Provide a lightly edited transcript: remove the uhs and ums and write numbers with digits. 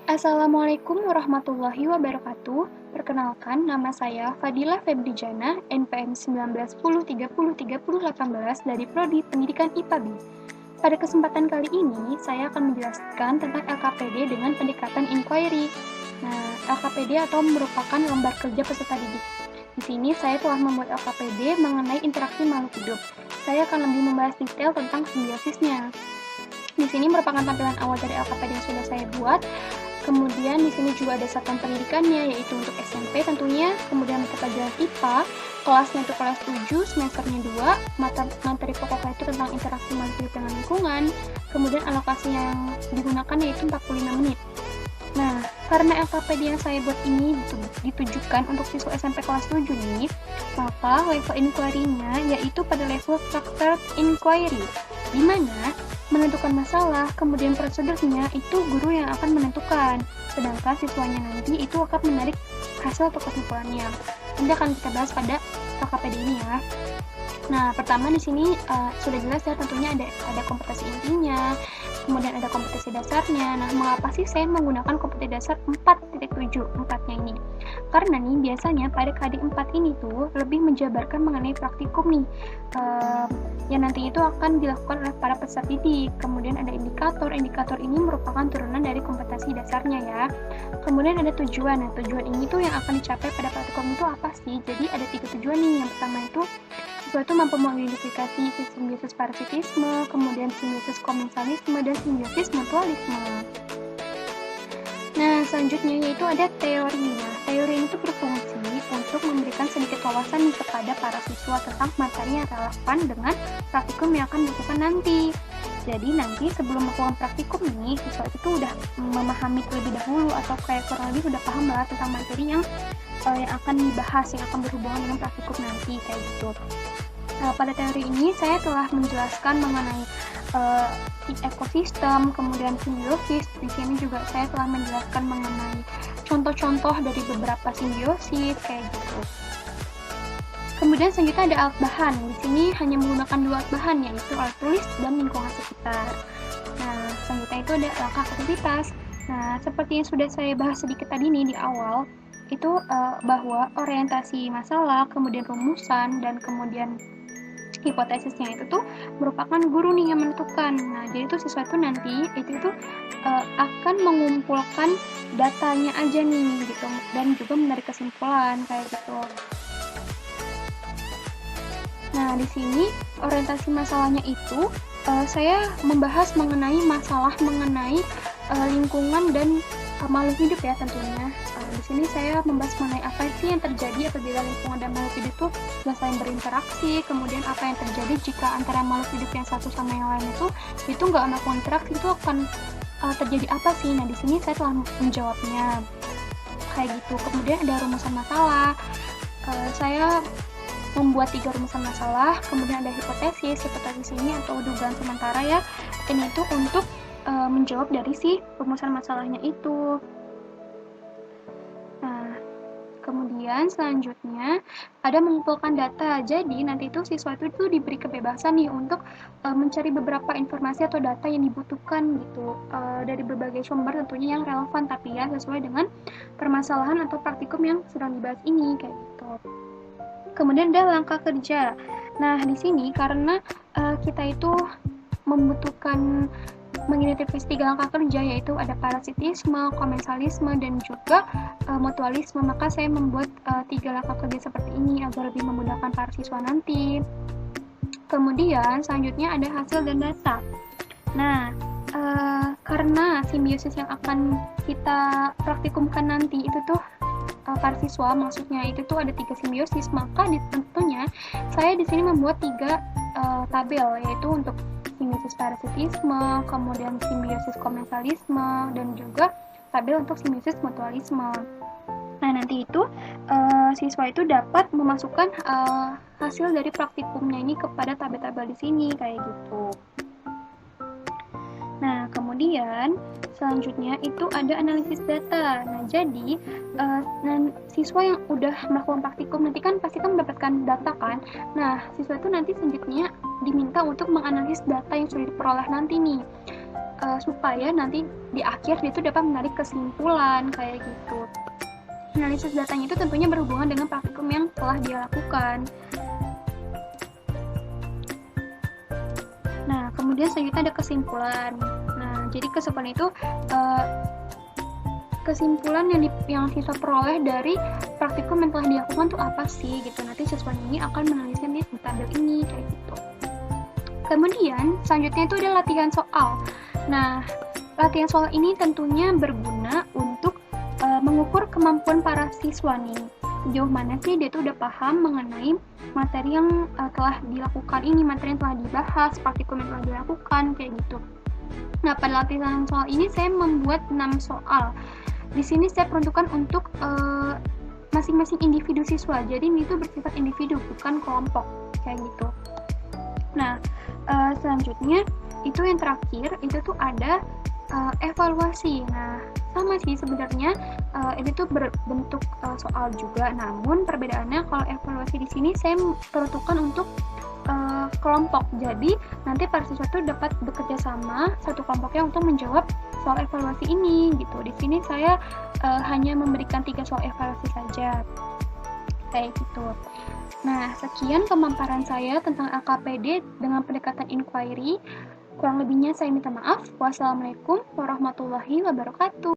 Assalamualaikum warahmatullahi wabarakatuh. Perkenalkan, nama saya Fadila Febrijana, NPM 1910303018 dari Prodi Pendidikan IPA B. Pada kesempatan kali ini, saya akan menjelaskan tentang LKPD dengan pendekatan inquiry. Nah, LKPD atau merupakan lembar kerja peserta didik. Di sini saya telah membuat LKPD mengenai interaksi makhluk hidup. Saya akan lebih membahas detail tentang simbiosisnya. Di sini merupakan tampilan awal dari LKPD yang sudah saya buat. Kemudian di sini juga ada satuan pendidikannya, yaitu untuk SMP tentunya. Kemudian mata pelajaran IPA, kelasnya itu kelas 7, semesternya 2. Materi pokoknya itu tentang interaksi makhluk dengan lingkungan. Kemudian alokasi yang digunakan yaitu 45 menit. Nah, karena LKPD yang saya buat ini ditujukan untuk siswa SMP kelas 7 nih, maka level inquiry-nya yaitu pada level structured inquiry, di mana menentukan masalah, kemudian prosedurnya itu guru yang akan menentukan, sedangkan siswanya nanti itu akan menarik hasil atau kesimpulannya. Nanti akan kita bahas pada LKPD ini ya. Nah, pertama di sini sudah jelas ya, tentunya ada kompetensi intinya, kemudian ada kompetensi dasarnya. Nah, mengapa sih saya menggunakan kompetensi dasar 4.7, 4-nya ini? Karena nih, biasanya pada KD 4 ini tuh lebih menjabarkan mengenai praktikum nih, yang nantinya itu akan dilakukan oleh para peserta didik. Kemudian ada indikator ini merupakan turunan dari kompetensi dasarnya ya. Kemudian ada tujuan. Nah, tujuan ini tuh yang akan dicapai pada praktikum itu apa sih? Jadi ada 3 tujuan nih. Yang pertama itu siswa itu mampu mengidentifikasi simbiosis parasitisme, kemudian simbiosis komensalisme, dan simbiosis mutualisme. Nah, selanjutnya yaitu ada teori. Nah, teori ini tuh berfungsi untuk memberikan sedikit wawasan nih kepada para siswa tentang materi yang relevan dengan praktikum yang akan dilakukan nanti. Jadi nanti sebelum melakukan praktikum nih, siswa itu udah memahami terlebih dahulu atau kayak kurang lebih udah paham lah tentang materi yang akan dibahas, yang akan berhubungan dengan praktikum nanti kayak gitu. Pada teori ini saya telah menjelaskan mengenai ekosistem, kemudian simbiosis. Di sini juga saya telah menjelaskan mengenai contoh-contoh dari beberapa simbiosis kayak gitu. Kemudian selanjutnya ada alat bahan. Di sini hanya menggunakan 2 alat bahan, yaitu alat tulis dan lingkungan sekitar. Nah, selanjutnya itu ada langkah aktivitas. Nah, seperti yang sudah saya bahas sedikit tadi nih di awal, itu bahwa orientasi masalah, kemudian rumusan, dan kemudian hipotesisnya itu tuh merupakan guru nih yang menentukan. Nah, jadi tuh siswa itu nanti itu akan mengumpulkan datanya aja nih gitu, dan juga menarik kesimpulan kayak gitu. Nah, di sini orientasi masalahnya itu saya membahas mengenai masalah mengenai lingkungan dan makhluk hidup ya tentunya. Di sini saya membahas mengenai apa sih yang terjadi apabila lingkungan dan makhluk hidup itu saling berinteraksi, kemudian apa yang terjadi jika antara makhluk hidup yang satu sama yang lain itu nggak melakukan interaksi, itu akan terjadi apa sih? Nah, di sini saya telah menjawabnya kayak gitu. Kemudian ada rumusan masalah. Saya membuat 3 rumusan masalah, kemudian ada hipotesis ini atau dugaan sementara ya, ini itu untuk menjawab dari si rumusan masalahnya itu. Nah, kemudian selanjutnya ada mengumpulkan data. Jadi nanti itu siswa itu diberi kebebasan nih untuk mencari beberapa informasi atau data yang dibutuhkan gitu dari berbagai sumber tentunya yang relevan, tapi ya sesuai dengan permasalahan atau praktikum yang sedang dibahas ini kayak gitu. Kemudian ada langkah kerja. Nah, di sini karena kita itu membutuhkan mengidentifikasi 3 langkah kerja, yaitu ada parasitisme, komensalisme, dan juga mutualisme, maka saya membuat 3 langkah kerja seperti ini agar lebih memudahkan para siswa nanti. Kemudian selanjutnya ada hasil dan data. Nah, karena simbiosis yang akan kita praktikumkan nanti itu tuh para siswa, maksudnya itu tuh ada 3 simbiosis, maka tentunya saya di sini membuat 3 tabel, yaitu untuk simbiosis parasitisme, kemudian simbiosis komensalisme, dan juga tabel untuk simbiosis mutualisme. Nah, nanti itu siswa itu dapat memasukkan hasil dari praktikumnya ini kepada tabel-tabel di sini kayak gitu. Nah, kemudian selanjutnya itu ada analisis data. Nah, jadi siswa yang udah melakukan praktikum nanti kan pasti kan mendapatkan data kan. Nah, siswa itu nanti selanjutnya diminta untuk menganalisis data yang sudah diperoleh nanti nih. supaya nanti di akhir dia tuh dapat menarik kesimpulan kayak gitu. Analisis datanya itu tentunya berhubungan dengan praktikum yang telah dia lakukan. Nah, kemudian selanjutnya ada kesimpulan. Nah, jadi kesimpulan itu kesimpulan yang siswa peroleh dari praktikum yang telah dilakukan tuh apa sih gitu. Nanti siswa ini akan menanalisnya di tabel ini kayak gitu. Kemudian selanjutnya itu ada latihan soal. Nah, latihan soal ini tentunya berguna untuk mengukur kemampuan para siswa nih. Sejauh mana sih dia tuh udah paham mengenai materi yang telah dilakukan ini, materi yang telah dibahas, praktikum yang telah dilakukan kayak gitu. Nah, pada latihan soal ini saya membuat 6 soal. Di sini saya peruntukkan untuk masing-masing individu siswa. Jadi ini tuh bersifat individu, bukan kelompok kayak gitu. Nah, selanjutnya itu yang terakhir itu tuh ada evaluasi. Nah, sama sih sebenarnya ini tuh berbentuk soal juga. Namun perbedaannya kalau evaluasi di sini saya peruntukkan untuk kelompok. Jadi nanti para siswa tuh dapat bekerja sama satu kelompoknya untuk menjawab soal evaluasi ini gitu. Di sini saya hanya memberikan 3 soal evaluasi saja kayak gitu. Nah, sekian pemaparan saya tentang LKPD dengan pendekatan inquiry. Kurang lebihnya saya minta maaf. Wassalamualaikum warahmatullahi wabarakatuh.